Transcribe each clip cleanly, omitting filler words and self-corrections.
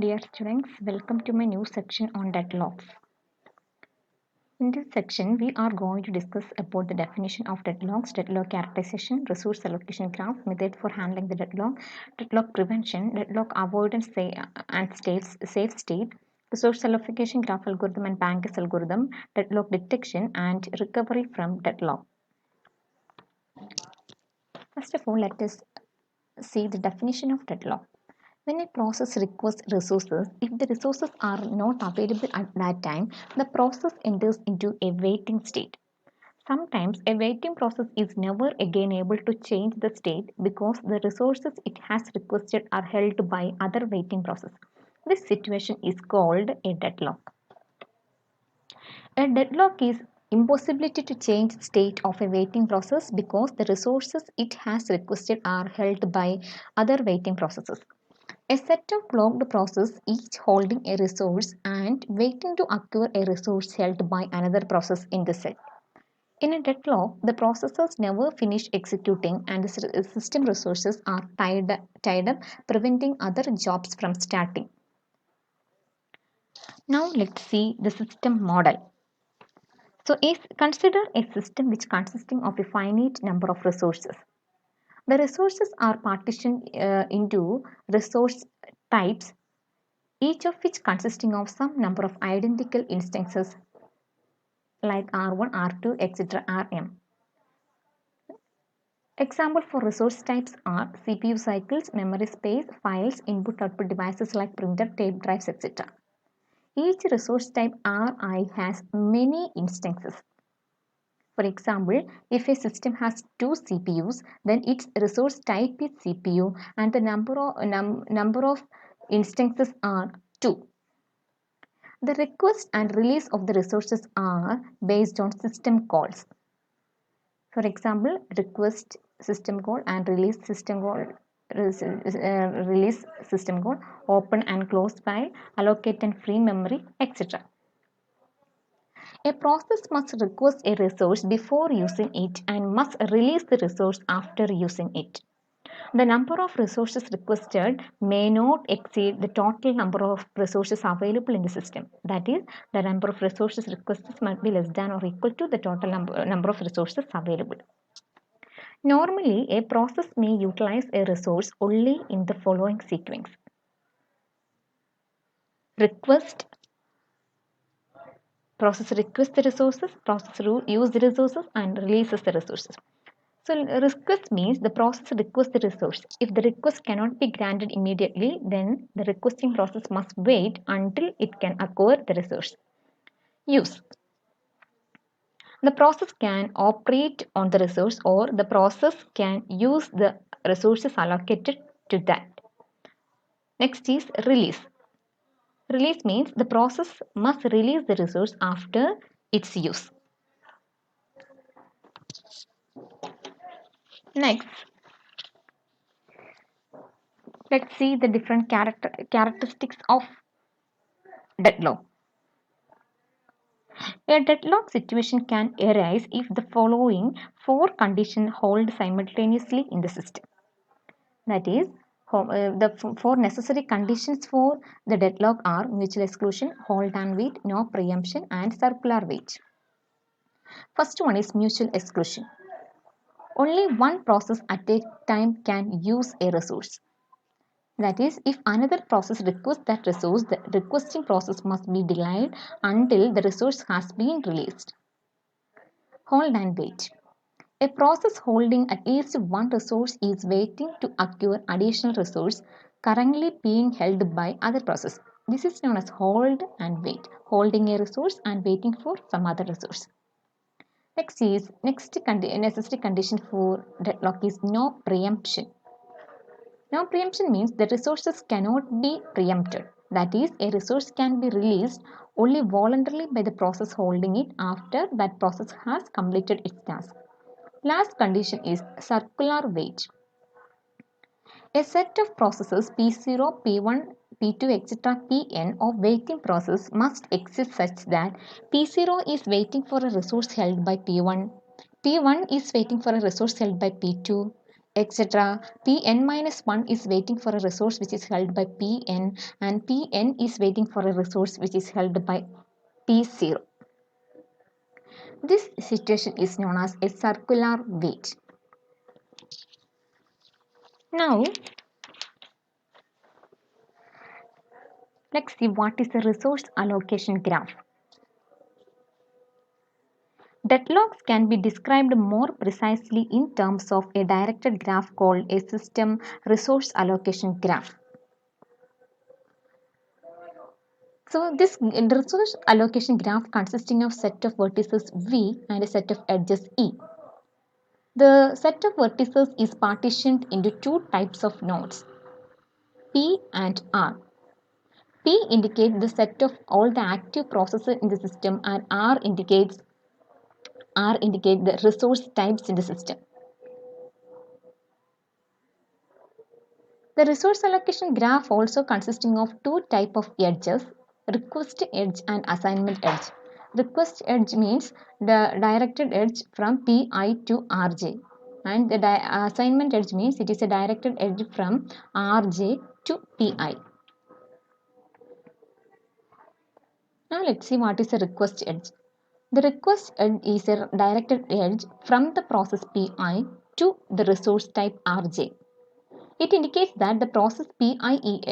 Dear students, welcome to my new section on deadlocks. In this section, we are going to discuss about the definition of deadlocks, deadlock characterization, resource allocation graph, method for handling the deadlock prevention, deadlock avoidance and safe state, resource allocation graph algorithm and Banker's algorithm, deadlock detection and recovery from deadlock. First of all, let us see the definition of deadlock. When a process requires resources, if the resources are not available at that time, the process enters into a waiting state. Sometimes a waiting process is never again able to change the state because the resources it has requested are held by other waiting process. This situation is called a deadlock. A deadlock is impossibility to change state of a waiting process because the resources it has requested are held by other waiting processes. A set of blocked processes each holding a resource and waiting to acquire a resource held by another process in the set. In a deadlock, the processors never finish executing and the system resources are tied up, preventing other jobs from starting. Now let's see the system model. So consider a system which consisting of a finite number of resources. The resources are partitioned into resource types, each of which consisting of some number of identical instances like R1, R2, etc. Rm. Example for resource types are CPU cycles, memory space, files, input-output devices like printer, tape drives, etc. Each resource type Ri has many instances. For example, if a system has two CPUs, then its resource type is CPU and the number of instances are 2. The request and release of the resources are based on system calls. For example, request system call and release system call, open and close file, allocate and free memory, etc. A process must request a resource before using it and must release the resource after using it. The number of resources requested may not exceed the total number of resources available in the system. That is, the number of resources requested must be less than or equal to the total number of resources available. Normally, a process may utilize a resource only in the following sequence. Request, process requests the resources, process use the resources and releases the resources. So request means the process requests the resource. If the request cannot be granted immediately, then the requesting process must wait until it can acquire the resource. Use. The process can operate on the resource or the process can use the resources allocated to that. Next is release. Release means the process must release the resource after its use. Next, let's see the different characteristics of deadlock. A deadlock situation can arise if the following four conditions hold simultaneously in the system. That is, the four necessary conditions for the deadlock are mutual exclusion, hold and wait, no preemption, and circular wait. First one is mutual exclusion. Only one process at a time can use a resource. That is, if another process requests that resource, the requesting process must be delayed until the resource has been released. Hold and wait. A process holding at least one resource is waiting to acquire additional resource currently being held by other process. This is known as hold and wait, holding a resource and waiting for some other resource. Next necessary condition for deadlock is no preemption. No preemption means the resources cannot be preempted. That is, a resource can be released only voluntarily by the process holding it after that process has completed its task. Last condition is circular wait. A set of processes P0, P1, P2, etc. Pn of waiting process must exist such that P0 is waiting for a resource held by P1, P1 is waiting for a resource held by P2, etc. Pn minus 1 is waiting for a resource which is held by Pn, and Pn is waiting for a resource which is held by P0. This situation is known as a circular wait. Now, let's see what is the resource allocation graph. Deadlocks can be described more precisely in terms of a directed graph called a system resource allocation graph. So this resource allocation graph consisting of set of vertices V and a set of edges E. The set of vertices is partitioned into two types of nodes, P and R. P indicates the set of all the active processes in the system, and R indicates the resource types in the system. The resource allocation graph also consisting of two types of edges, request edge and assignment edge. Request edge means the directed edge from Pi to Rj, and the assignment edge means it is a directed edge from Rj to Pi. Now let's see what is a request edge. The request edge is a directed edge from the process Pi to the resource type Rj. It indicates that the process Pi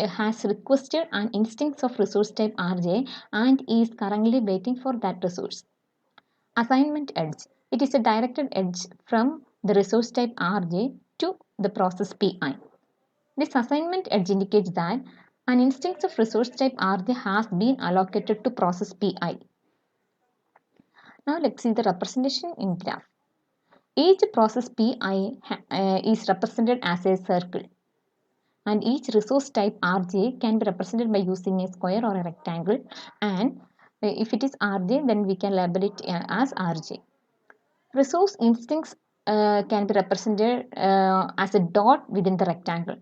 has requested an instance of resource type Rj and is currently waiting for that resource. Assignment edge. It is a directed edge from the resource type Rj to the process Pi. This assignment edge indicates that an instance of resource type Rj has been allocated to process Pi. Now let's see the representation in graph. Each process Pi is represented as a circle, and each resource type Rj can be represented by using a square or a rectangle, and if it is Rj then we can label it as Rj. Resource instance can be represented as a dot within the rectangle.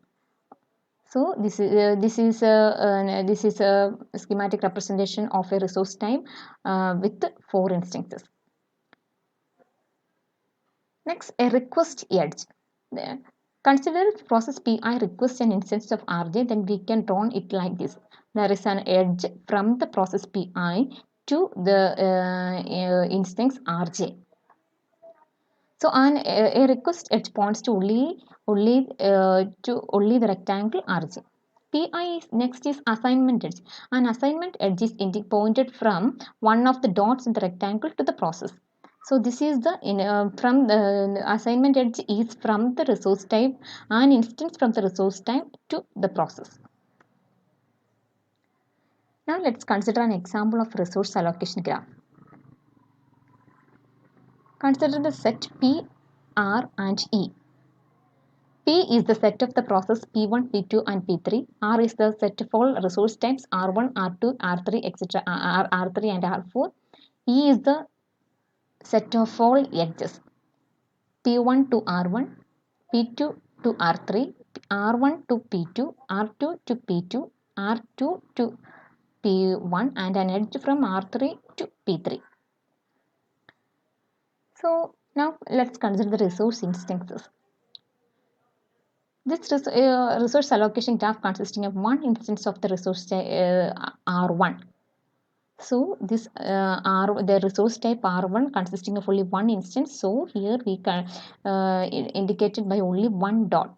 So this is a schematic representation of a resource type with 4 instances. Next, a request edge. Consider process Pi requests an instance of Rj, then we can draw it like this. There is an edge from the process Pi to the instance Rj. So a request edge points to only the rectangle Rj. Pi next is assignment edge. An assignment edge is pointed from one of the dots in the rectangle to the process. So this is the from the assignment edge is from the resource type, an instance from the resource type to the process. Now let's consider an example of resource allocation graph. Consider the set P, R and E. P is the set of the process P1, P2 and P3. R is the set of all resource types R1, R2, R3, etc. R3 and R4. E is the set of all edges P1 to R1, P2 to R3, R1 to P2, R2 to P2, R2 to P1 and an edge from R3 to P3. So now let's consider the resource instances. This resource allocation graph consisting of one instance of the resource R1. So this the resource type R1 consisting of only one instance. So here we can indicated by only one dot.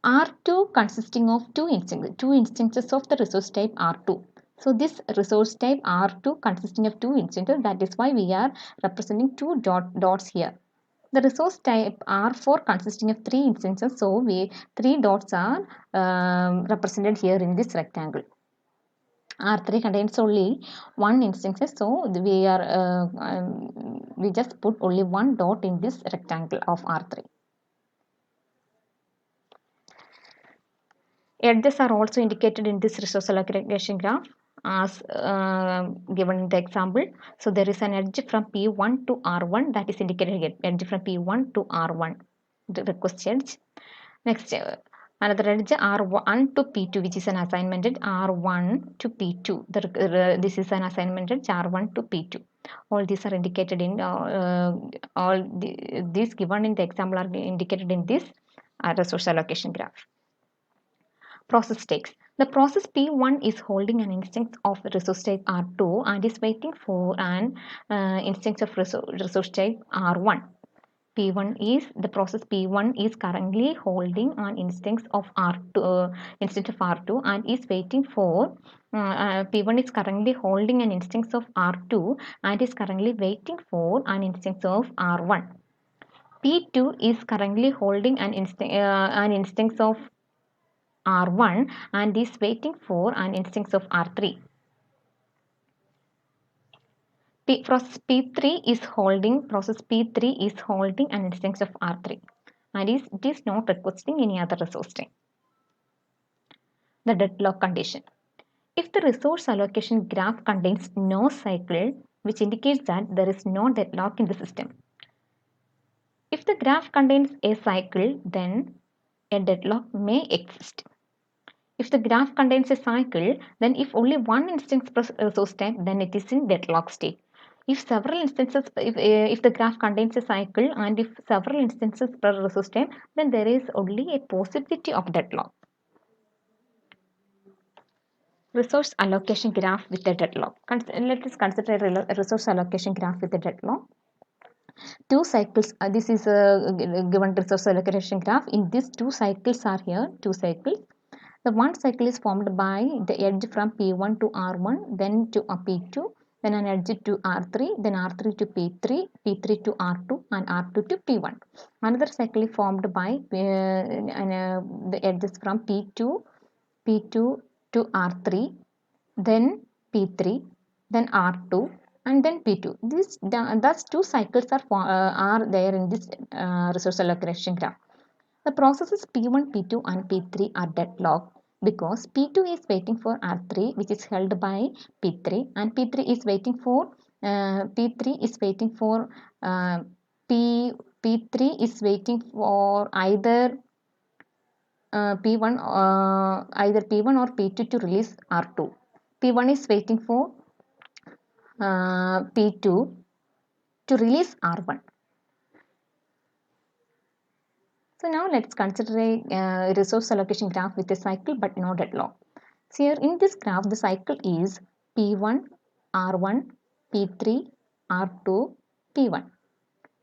R2 consisting of two instances of the resource type R2. So this resource type R2 consisting of two instances, that is why we are representing two dots here. The resource type R4 consisting of 3 instances, so 3 dots are represented here in this rectangle. R3 contains only one instance, so we just put only one dot in this rectangle of R3. Edges are also indicated in this resource allocation graph as given in the example. So there is an edge from P1 to R1, that is indicated here, edge from P1 to R1, the request edge. Next, another edge R1 to P2, which is an assignment edge R1 to P2. This is an assignment edge R1 to P2. All these are indicated in these given in the example are indicated in this resource allocation graph. Process takes. The process P1 is holding an instance of resource type R2 and is waiting for an instance of resource type R1. P1 is the process P1 is currently holding an instance of R2 and is waiting for P1 is currently holding an instance of R2 and is currently waiting for an instance of R1. P2 is currently holding an instance of R1 and is waiting for an instance of R3. Process P3 is holding an instance of R3 and it is not requesting any other resource type. The deadlock condition. If the resource allocation graph contains no cycle, which indicates that there is no deadlock in the system. If the graph contains a cycle, then a deadlock may exist. If the graph contains a cycle, then if only one instance per resource type, then it is in deadlock state. If several instances, if the graph contains a cycle and if several instances per resource type, then there is only a possibility of deadlock. Resource allocation graph with a deadlock. Let us consider a resource allocation graph with a deadlock. Two cycles, this is a given resource allocation graph. In these two cycles are here, two cycles. The one cycle is formed by the edge from P1 to R1, then to P2, then an edge to R3, then R3 to P3, P3 to R2, and R2 to P1. Another cycle is formed by the edges from P2 to R3, then P3, then R2, and then P2. Thus two cycles are there in this resource allocation graph. The processes P1, P2 and P3 are deadlocked because P2 is waiting for R3 which is held by P3 and P3 is waiting for P3 is waiting for either P1 or P2 to release R2. P1 is waiting for P2 to release R1. So now let's consider a resource allocation graph with a cycle but no deadlock. So here in this graph the cycle is P1, R1, P3, R2, P1.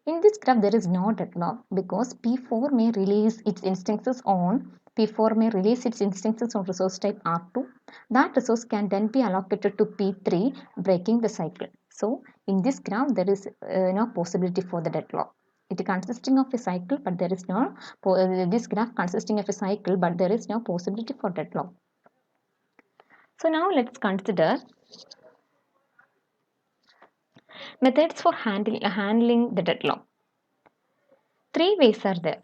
In this graph there is no deadlock because P4 may release its instances on resource type R2. That resource can then be allocated to P3 breaking the cycle. So in this graph there is no possibility for the deadlock. It consisting of a cycle but there is no this graph consisting of a cycle but there is no possibility for deadlock. So now let's consider methods for handling the deadlock. Three ways are there.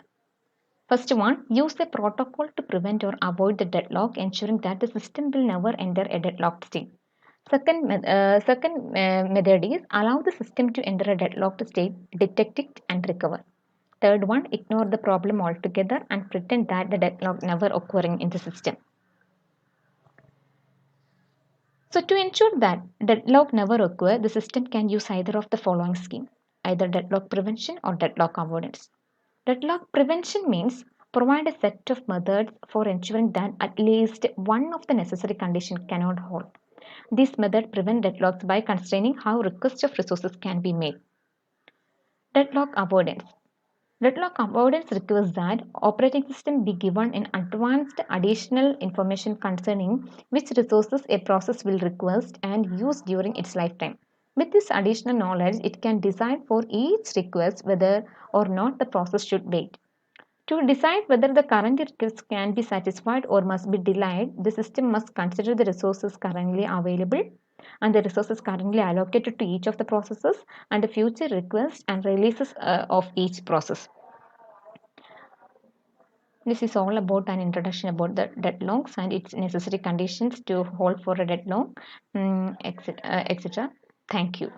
First one, use a protocol to prevent or avoid the deadlock, ensuring that the system will never enter a deadlocked state. Second method is allow the system to enter a deadlocked state, detect it and recover. Third one, ignore the problem altogether and pretend that the deadlock never occurring in the system. So to ensure that deadlock never occur, the system can use either of the following scheme, either deadlock prevention or deadlock avoidance. Deadlock prevention means provide a set of methods for ensuring that at least one of the necessary conditions cannot hold. This method prevents deadlocks by constraining how requests of resources can be made. Deadlock avoidance. Deadlock avoidance requires that operating system be given in advance additional information concerning which resources a process will request and use during its lifetime. With this additional knowledge, it can decide for each request whether or not the process should wait. To decide whether the current request can be satisfied or must be delayed, the system must consider the resources currently available and the resources currently allocated to each of the processes and the future requests and releases of each process. This is all about an introduction about the deadlocks and its necessary conditions to hold for a deadlock, etc. Thank you.